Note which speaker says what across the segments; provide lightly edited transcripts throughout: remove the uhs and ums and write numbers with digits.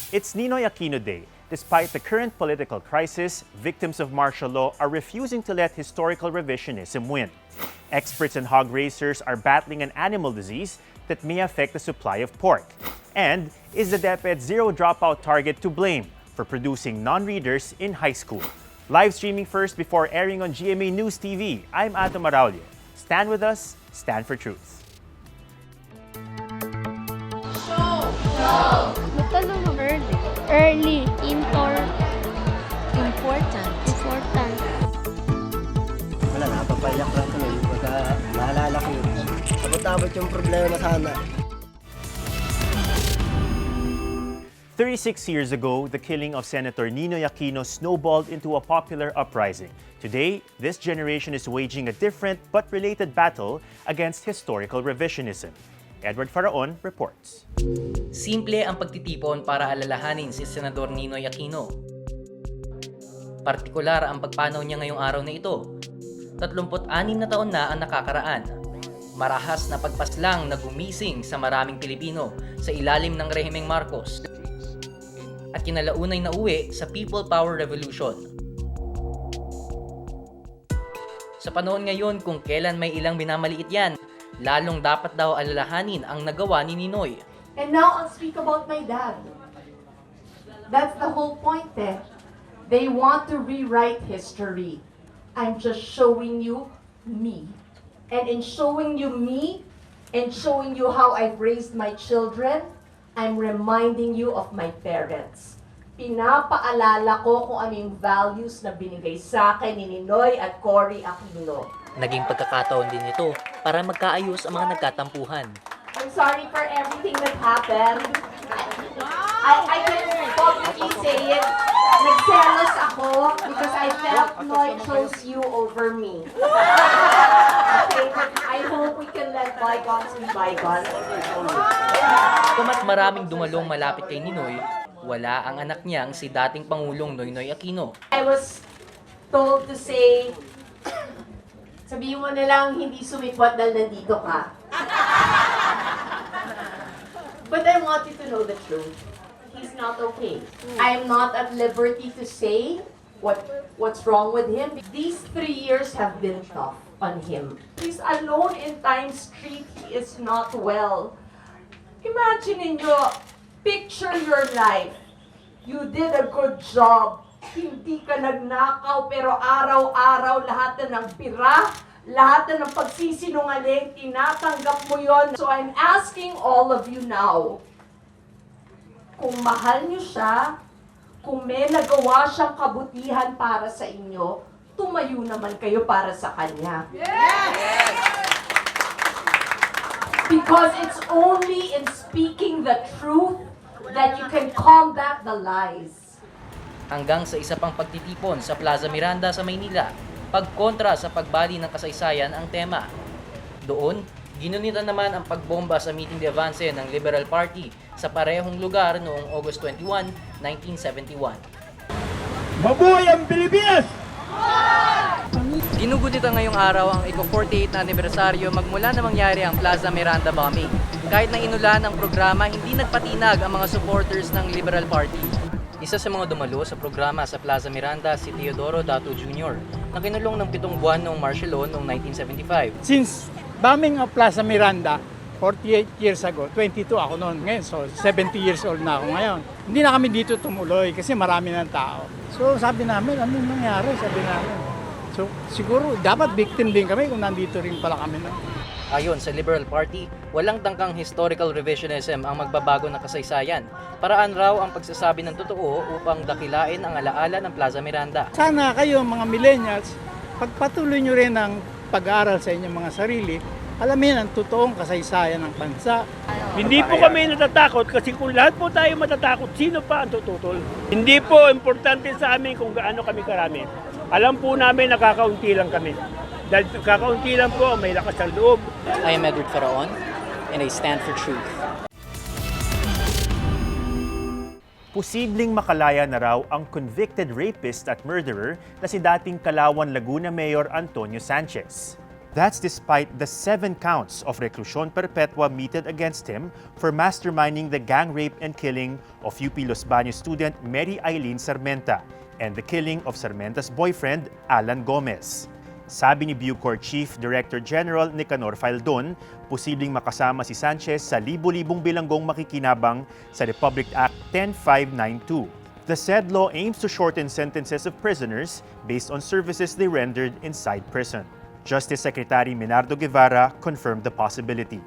Speaker 1: It's Ninoy Aquino Day. Despite the current political crisis, victims of martial law are refusing to let historical revisionism win. Experts and hog racers are battling an animal disease that may affect the supply of pork. And is the DepEd zero dropout target to blame for producing non-readers in high school? Live streaming first before airing on GMA News TV, I'm Ato Maraulio. Stand with us, stand for truth.
Speaker 2: Matanong mo early. Important.
Speaker 3: Wala na, papayak lang kami. Baka maalala ko yun. Abot-abot yung problema sana.
Speaker 1: 36 years ago, the killing of Senator Ninoy Aquino snowballed into a popular uprising. Today, this generation is waging a different but related battle against historical revisionism. Edward Faraon reports.
Speaker 4: Simple ang pagtitipon para alalahanin si Senador Ninoy Aquino. Partikular ang pagpanaw niya ngayong araw na ito. 36 na taon na ang nakakaraan. Marahas na pagpaslang na gumising sa maraming Pilipino sa ilalim ng rehimeng Marcos. At kinalaunay na uwi sa People Power Revolution. Sa panahon ngayon kung kailan may ilang minamaliit yan, lalong dapat daw alalahanin ang nagawa ni Ninoy.
Speaker 5: And now I'll speak about my dad. That's the whole point there. They want to rewrite history. I'm just showing you me. And in showing you me, and showing you how I've raised my children, I'm reminding you of my parents. Pinapaalala ko kung ano yung values na binigay sa akin ni Ninoy at Kris Aquino.
Speaker 4: Naging pagkakataon din ito para magkaayos ang mga nagkatampuhan.
Speaker 5: I'm sorry for everything that happened. I can publicly say it. Nagselos ako because I felt Noy chose you over me. Okay, but I hope we can let bygones be bygones.
Speaker 4: Kumat maraming dumalong malapit kay Ninoy, wala ang anak niyang si dating Pangulong Ninoy Aquino.
Speaker 5: I was told to say, sabihin mo na lang hindi sumipot dahil nandito ka. But I want you to know the truth. He's not okay. I am not at liberty to say what's wrong with him. These 3 years have been tough on him. He's alone in Times Street. He is not well. Imagine nyo, picture your life. You did a good job. Hindi ka nagnakaw, pero araw-araw lahat na ng pira, lahat na ng pagsisinungaling, tinatanggap mo yon. So I'm asking all of you now, kung mahal niyo siya, kung may nagawa siyang kabutihan para sa inyo, tumayo naman kayo para sa kanya. Yes! Because it's only in speaking the truth that you can combat the lies.
Speaker 4: Hanggang sa isa pang pagtitipon sa Plaza Miranda sa Maynila, pagkontra sa pagbali ng kasaysayan ang tema. Doon, ginunita naman ang pagbomba sa meeting de avance ng Liberal Party sa parehong lugar noong August 21, 1971.
Speaker 6: Baboy ang Pilipinas!
Speaker 4: Ginugunita ngayong araw ang iko-48 na anibersaryo magmula na mangyari ang Plaza Miranda bombing. Kahit na inulan ang programa, hindi nagpatinag ang mga supporters ng Liberal Party. Isa sa mga dumalo sa programa sa Plaza Miranda si Teodoro Dato Jr. na kinulong ng 7 buwan noong martial law noong 1975.
Speaker 6: Since bombing of Plaza Miranda, 48 years ago, 22 ako noon ngayon, so 70 years old na ako ngayon. Hindi na kami dito tumuloy kasi marami ng tao. So sabi namin, anong nangyari? Sabi namin. So siguro dapat victim din kami kung nandito rin pala kami na.
Speaker 4: Ayon sa Liberal Party, walang tangkang historical revisionism ang magbabago ng kasaysayan. Paraan raw ang pagsasabi ng totoo upang dakilain ang alaala ng Plaza Miranda.
Speaker 6: Sana kayo mga millennials, pagpatuloy nyo rin ang pag-aaral sa inyong mga sarili, alamin ang totoong kasaysayan ng bansa.
Speaker 7: Hindi po kami natatakot kasi kung lahat po tayo matatakot, sino pa ang tututol? Hindi po importante sa amin kung gaano kami karami. Alam po namin nakakaunti lang kami. Dahil kakaunti lang po, may lakas ng loob.
Speaker 4: I am Edward Faraon, and I stand for truth.
Speaker 1: Posibleng makalaya na raw ang convicted rapist at murderer na si dating Calauan Laguna Mayor Antonio Sanchez. That's despite the 7 counts of reclusión perpetua meted against him for masterminding the gang rape and killing of UP Los Baños student Mary Eileen Sarmenta and the killing of Sarmenta's boyfriend, Alan Gomez. Sabi ni Bucor Chief Director General Nicanor Faldon, posibleng makasama si Sanchez sa libo-libong bilanggong makikinabang sa Republic Act 10592. The said law aims to shorten sentences of prisoners based on services they rendered inside prison. Justice Secretary Minardo Guevara confirmed the possibility.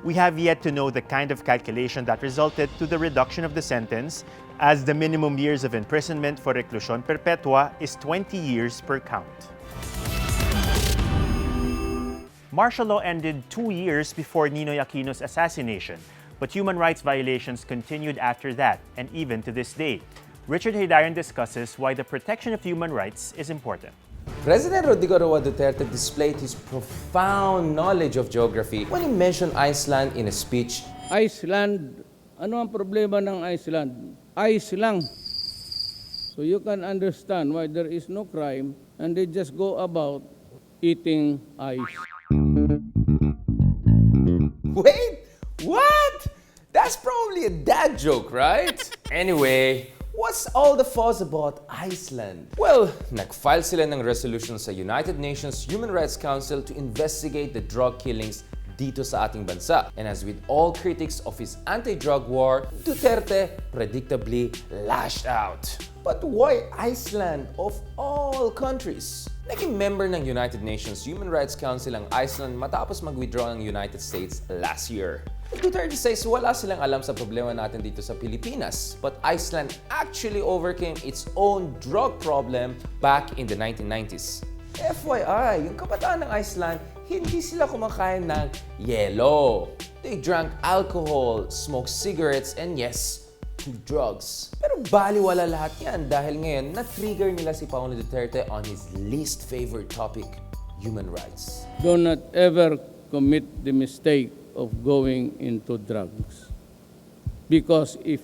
Speaker 1: We have yet to know the kind of calculation that resulted to the reduction of the sentence, as the minimum years of imprisonment for reclusión perpetua is 20 years per count. Martial law ended 2 years before Ninoy Aquino's assassination, but human rights violations continued after that, and even to this day. Richard Haydaran discusses why the protection of human rights is important.
Speaker 8: President Rodrigo Roa Duterte displayed his profound knowledge of geography when he mentioned Iceland in a speech.
Speaker 9: Iceland, ano ang problema ng Iceland? Ice lang. So you can understand why there is no crime and they just go about eating ice.
Speaker 8: Wait, what? That's probably a dad joke, right? Anyway, what's all the fuss about Iceland? Well, nag-file sila ng resolution sa United Nations Human Rights Council to investigate the drug killings dito sa ating bansa. And as with all critics of his anti-drug war, Duterte predictably lashed out. But why Iceland of all countries? Naging member ng United Nations Human Rights Council ang Iceland matapos mag-withdraw ang United States last year. Duterte says wala silang alam sa problema natin dito sa Pilipinas, but Iceland actually overcame its own drug problem back in the 1990s. FYI, yung kabataan ng Iceland, hindi sila kumakain ng yelo. They drank alcohol, smoked cigarettes, and yes, took drugs. Pero baliwala lahat yan dahil ngayon na-trigger nila si Paolo Duterte on his least favorite topic, human rights.
Speaker 9: Do not ever commit the mistake of going into drugs. Because if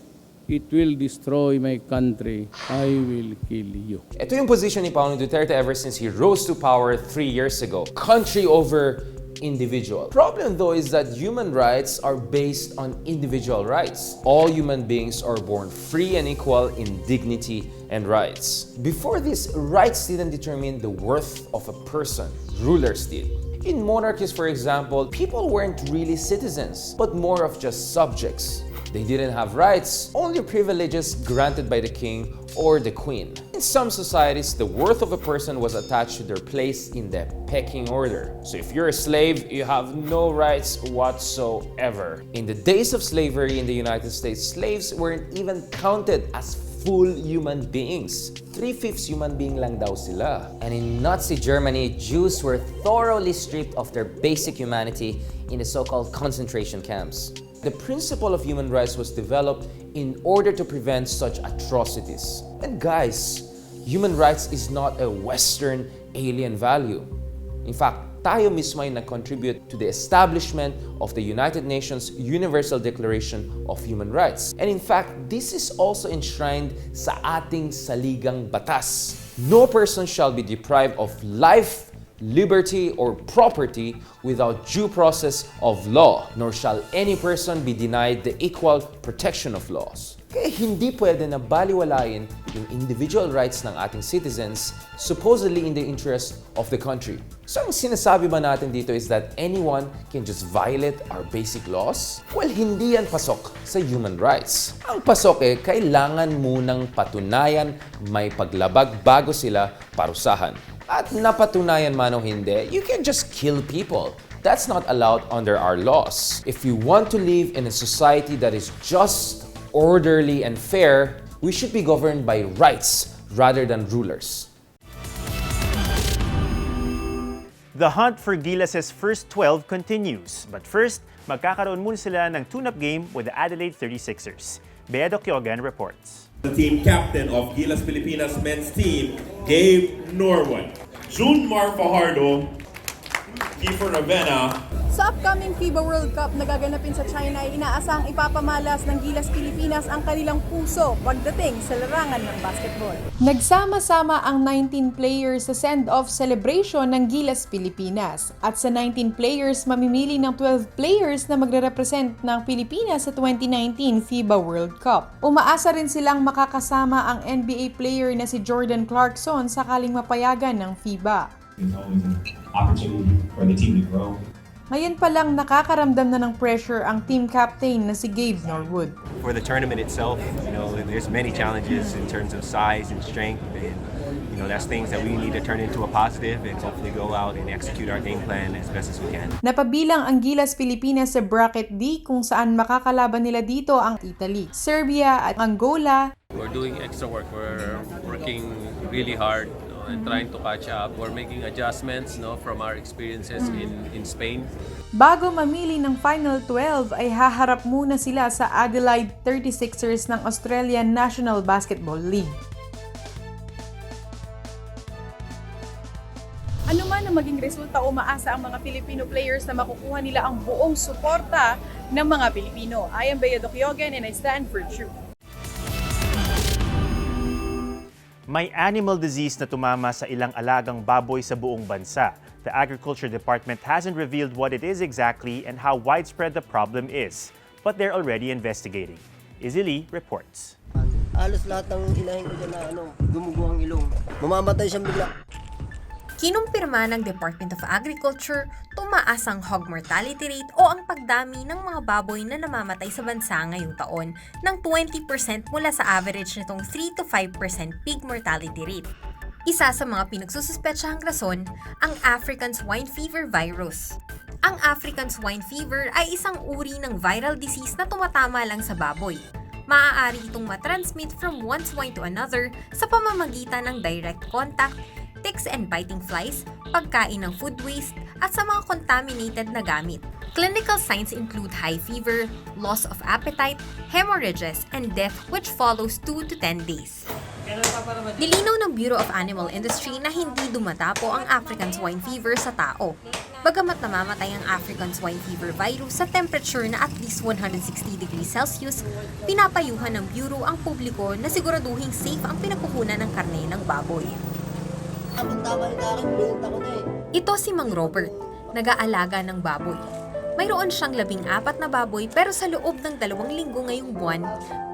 Speaker 9: it will destroy my country, I will kill you.
Speaker 8: Ito yung position ni Paolo Duterte ever since he rose to power 3 years ago. Country over individual. Problem though is that human rights are based on individual rights. All human beings are born free and equal in dignity and rights. Before this, rights didn't determine the worth of a person. Rulers did. In monarchies, for example, people weren't really citizens, but more of just subjects. They didn't have rights, only privileges granted by the king or the queen. In some societies, the worth of a person was attached to their place in the pecking order. So if you're a slave, you have no rights whatsoever. In the days of slavery in the United States, slaves weren't even counted as full human beings. 3/5 human being lang daw sila.
Speaker 10: And in Nazi Germany, Jews were thoroughly stripped of their basic humanity in the so-called concentration camps.
Speaker 8: The principle of human rights was developed in order to prevent such atrocities. And guys, human rights is not a Western alien value. In fact, tayo mismo ay nag-contribute to the establishment of the United Nations Universal Declaration of Human Rights. And in fact, this is also enshrined sa ating saligang batas. No person shall be deprived of life, liberty, or property without due process of law, nor shall any person be denied the equal protection of laws. Kaya hindi pwede na baliwalain yung individual rights ng ating citizens supposedly in the interest of the country. So ang sinasabi ba natin dito is that anyone can just violate our basic laws? Well, hindi yan pasok sa human rights. Ang pasok kailangan munang patunayan may paglabag bago sila parusahan. At napatunayan man o hindi, you can just kill people. That's not allowed under our laws. If we want to live in a society that is just, orderly, and fair, we should be governed by rights rather than rulers.
Speaker 1: The hunt for Gilas's first 12 continues. But first, magkakaroon muna sila ng tune-up game with the Adelaide 36ers. Beato Kyogan reports.
Speaker 11: The team captain of Gilas Pilipinas men's team, Gabe Norwood. June Mar Fajardo, Kiefer Ravena,
Speaker 12: Sa upcoming FIBA World Cup na gaganapin sa China ay inaasahang ipapamalas ng Gilas Pilipinas ang kanilang puso pagdating sa larangan ng basketball. Nagsama-sama ang 19 players sa send-off celebration ng Gilas Pilipinas. At sa 19 players, mamimili ng 12 players na magre-represent ng Pilipinas sa 2019 FIBA World Cup. Umaasa rin silang makakasama ang NBA player na si Jordan Clarkson sakaling mapayagan ng FIBA.
Speaker 13: It's always an opportunity for the team to grow.
Speaker 12: Ngayon pa lang nakakaramdam na ng pressure ang team captain na si Gabe Norwood.
Speaker 14: For the tournament itself, there's many challenges in terms of size and strength, and that's things that we need to turn into a positive and hopefully go out and execute our game plan as best as we can.
Speaker 12: Napabilang ang Gilas Pilipinas sa Bracket D kung saan makakalaban nila dito ang Italy, Serbia at Angola.
Speaker 15: We're doing extra work. We're working really hard and trying to catch up. We're making adjustments from our experiences in Spain.
Speaker 12: Bago mamili ng Final 12 ay haharap muna sila sa Adelaide 36ers ng Australian National Basketball League. Ano man ang maging resulta, umaasa ang mga Filipino players na makukuha nila ang buong suporta ng mga Pilipino. I am Bea Docyogen and I stand for truth.
Speaker 1: May animal disease na tumama sa ilang alagang baboy sa buong bansa. The Agriculture Department hasn't revealed what it is exactly and how widespread the problem is, but they're already investigating. Izzy Lee reports.
Speaker 3: Halos lahat ng inahin ko dyan na dumugo ang ilong. Mamamatay siyang bigla.
Speaker 16: Kinumpirma ng Department of Agriculture, tumaas ang hog mortality rate o ang pagdami ng mga baboy na namamatay sa bansa ngayong taon ng 20% mula sa average nitong 3 to 5% pig mortality rate. Isa sa mga pinagsususpetsahang rason, ang African swine fever virus. Ang African swine fever ay isang uri ng viral disease na tumatama lang sa baboy. Maaari itong matransmit from one swine to another sa pamamagitan ng direct contact, ticks and biting flies, pagkain ng food waste, at sa mga contaminated na gamit. Clinical signs include high fever, loss of appetite, hemorrhages, and death which follows 2 to 10 days. Nilinaw ng Bureau of Animal Industry na hindi dumatapo ang African swine fever sa tao. Bagamat namamatay ang African swine fever virus sa temperature na at least 160 degrees Celsius, pinapayuhan ng Bureau ang publiko na siguraduhing safe ang pinagkukunan ng karne ng baboy. Ito si Mang Robert, nag-aalaga ng baboy. Mayroon siyang 14 na baboy pero sa loob ng 2 linggo ngayong buwan,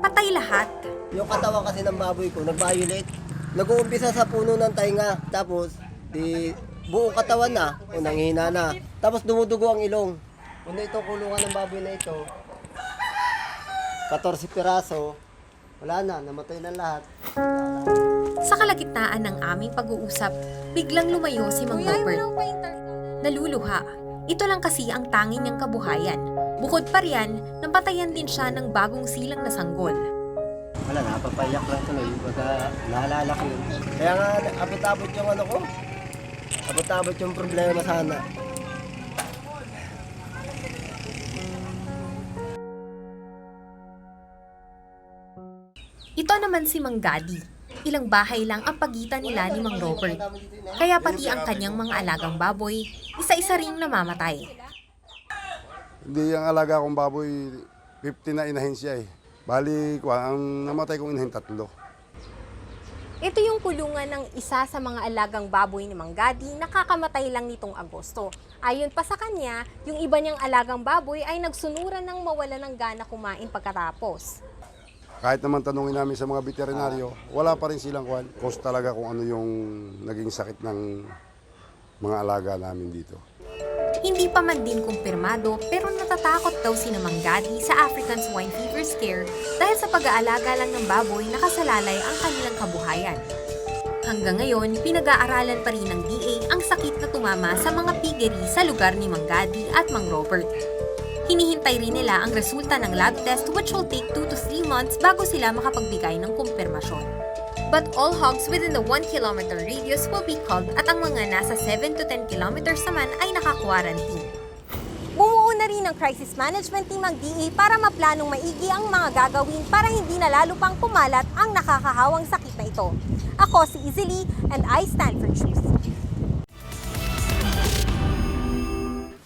Speaker 16: patay lahat.
Speaker 3: Yung katawan kasi ng baboy ko, nag-violate. Nag-uumpisa sa puno ng tainga, tapos buong katawan na, o nanghihina na. Tapos dumudugo ang ilong. Kung ito kulungan ng baboy na ito, 14 piraso, wala na, namatay na lahat.
Speaker 16: Sa kalagitnaan ng aming pag-uusap, biglang lumayo si Mang Robert. Naluluha. Ito lang kasi ang tanging niyang kabuhayan. Bukod pa riyan, napatayan din siya ng bagong silang na sanggol.
Speaker 3: Wala na, papayak lang tuloy. Baga, naalala ko yun. Kaya nga, abot-abot yung ko. Abot-abot yung problema sana.
Speaker 16: Ito naman si Mang Gadi. Ilang bahay lang ang pagitan nila ni Mang Robert. Kaya pati ang kanyang mga alagang baboy, isa-isa ring namamatay.
Speaker 17: Hindi ang alaga kong baboy, 50 na inahin siya eh. Bali, ang namatay kong inahin 3.
Speaker 16: Ito yung kulungan ng isa sa mga alagang baboy ni Mang Gadi na kakamatay lang nitong Agosto. Ayon pa sa kanya, yung iba niyang alagang baboy ay nagsunuran ng mawala ng gana kumain pagkatapos.
Speaker 17: Kahit naman tanungin namin sa mga veterinaryo, wala pa rin silang cause talaga kung ano yung naging sakit ng mga alaga namin dito.
Speaker 16: Hindi pa man din kumpirmado pero natatakot daw si Mang Gadi sa African swine fever scare dahil sa pag-aalaga lang ng baboy nakasalalay ang kanilang kabuhayan. Hanggang ngayon, pinag-aaralan pa rin ng DA ang sakit na tumama sa mga piggery sa lugar ni Mang Gadi at Mang Robert. Hinihintay rin nila ang resulta ng lab test which will take 2 to 3 months bago sila makapagbigay ng kumpirmasyon. But all hogs within the 1 kilometer radius will be culled at ang mga nasa 7 to 10 kilometers naman ay naka-quarantine. Bumuo na rin ang crisis management team ng DA para maplanong maigi ang mga gagawin para hindi na lalo pang kumalat ang nakakahawang sakit na ito. Ako si Izzy Lee and I stand for truth.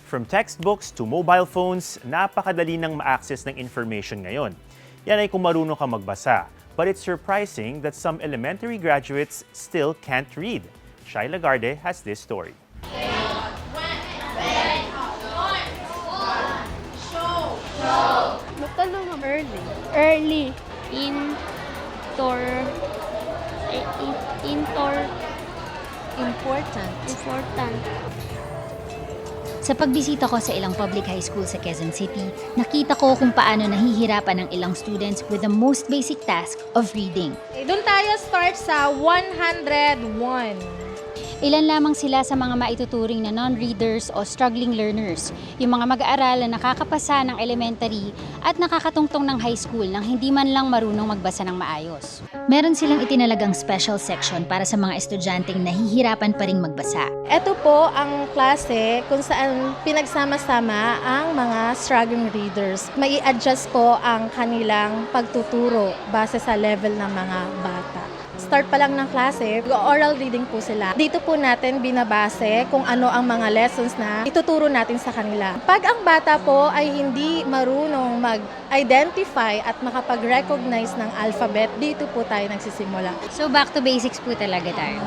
Speaker 1: From textbooks to mobile phones, napakadali ng ma-access ng information ngayon. Yan ay kung marunong ka magbasa. But it's surprising that some elementary graduates still can't read. Shai Lagarde has this story.
Speaker 2: Matalong early. Important.
Speaker 18: Sa pagbisita ko sa ilang public high school sa Quezon City, nakita ko kung paano nahihirapan ng ilang students with the most basic task of reading.
Speaker 12: Doon tayo start sa 101.
Speaker 18: Ilan lamang sila sa mga maituturing na non-readers o struggling learners, yung mga mag-aaral na nakakapasa ng elementary at nakakatungtong ng high school nang hindi man lang marunong magbasa ng maayos. Meron silang itinalagang special section para sa mga estudyanteng nahihirapan pa ring magbasa.
Speaker 12: Ito po ang klase kung saan pinagsama-sama ang mga struggling readers. May adjust po ang kanilang pagtuturo base sa level ng mga bata. Start pa lang ng klase, oral reading po sila. Dito po natin binabase kung ano ang mga lessons na ituturo natin sa kanila. Pag ang bata po ay hindi marunong mag-identify at makapag-recognize ng alphabet, dito po tayo nagsisimula.
Speaker 18: So back to basics po talaga tayo.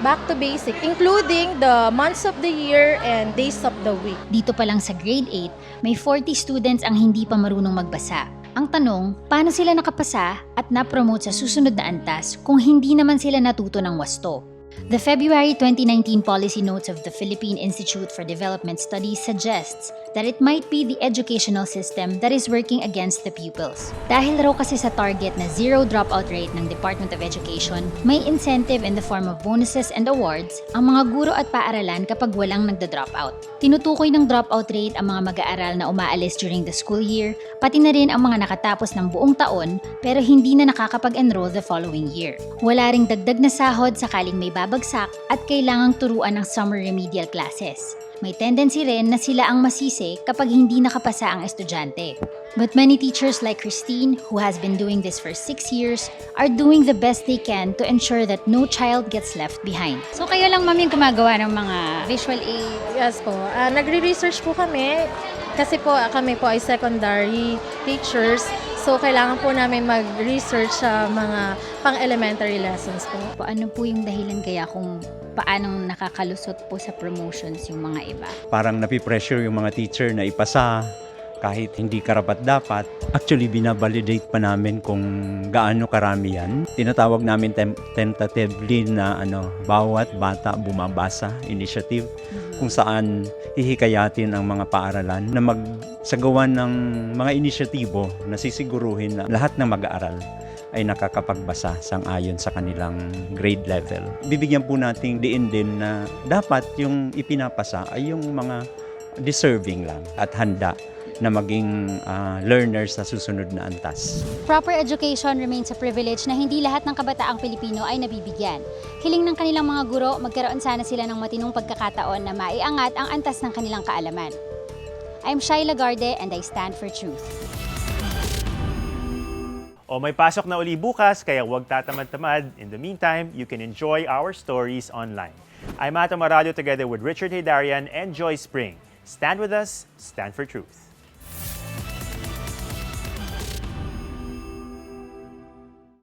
Speaker 12: Back to basic, including the months of the year and days of the week.
Speaker 18: Dito pa lang sa grade 8, may 40 students ang hindi pa marunong magbasa. Ang tanong, paano sila nakapasa at na-promote sa susunod na antas kung hindi naman sila natuto ng wasto? The February 2019 policy notes of the Philippine Institute for Development Studies suggests that it might be the educational system that is working against the pupils. Dahil raw kasi sa target na zero dropout rate ng Department of Education, may incentive in the form of bonuses and awards ang mga guro at paaralan kapag walang nagda-dropout. Tinutukoy ng dropout rate ang mga mag-aaral na umaalis during the school year, pati na rin ang mga nakatapos ng buong taon pero hindi na nakakapag-enroll the following year. Wala ring dagdag na sahod sakaling may babagsak at kailangang turuan ng summer remedial classes. May tendency rin na sila ang masisi kapag hindi nakapasa ang estudyante. But many teachers like Christine, who has been doing this for 6 years, are doing the best they can to ensure that no child gets left behind. So kayo lang, ma'am, yung gumagawa ng mga visual aid?
Speaker 12: Yes po. Nagre-research po kami kasi po kami po ay secondary teachers. So, kailangan po namin mag-research sa mga pang-elementary lessons po.
Speaker 18: Ano po yung dahilan kaya kung paanong nakakalusot po sa promotions yung mga iba?
Speaker 19: Parang napipressure yung mga teacher na ipasa kahit hindi karapat-dapat. Actually, binabalidate pa namin kung gaano karami yan. Tinatawag namin tentatively na bawat bata bumabasa initiative kung saan hihikayatin ang mga paaralan na magsagawan ng mga inisyatibo na sisiguruhin na lahat ng mag-aaral ay nakakapagbasa sang-ayon sa kanilang grade level. Bibigyan po nating diin din na dapat yung ipinapasa ay yung mga deserving lang at handa na maging learners sa susunod na antas.
Speaker 18: Proper education remains a privilege na hindi lahat ng kabataang Pilipino ay nabibigyan. Hiling ng kanilang mga guro, magkaroon sana sila ng matinong pagkakataon na maiangat ang antas ng kanilang kaalaman. I'm Shai Lagarde and I stand for truth.
Speaker 1: O may pasok na uli bukas, kaya huwag tatamad-tamad. In the meantime, you can enjoy our stories online. I'm Ata Maralio together with Richard Haydarian and Joy Spring. Stand with us, stand for truth.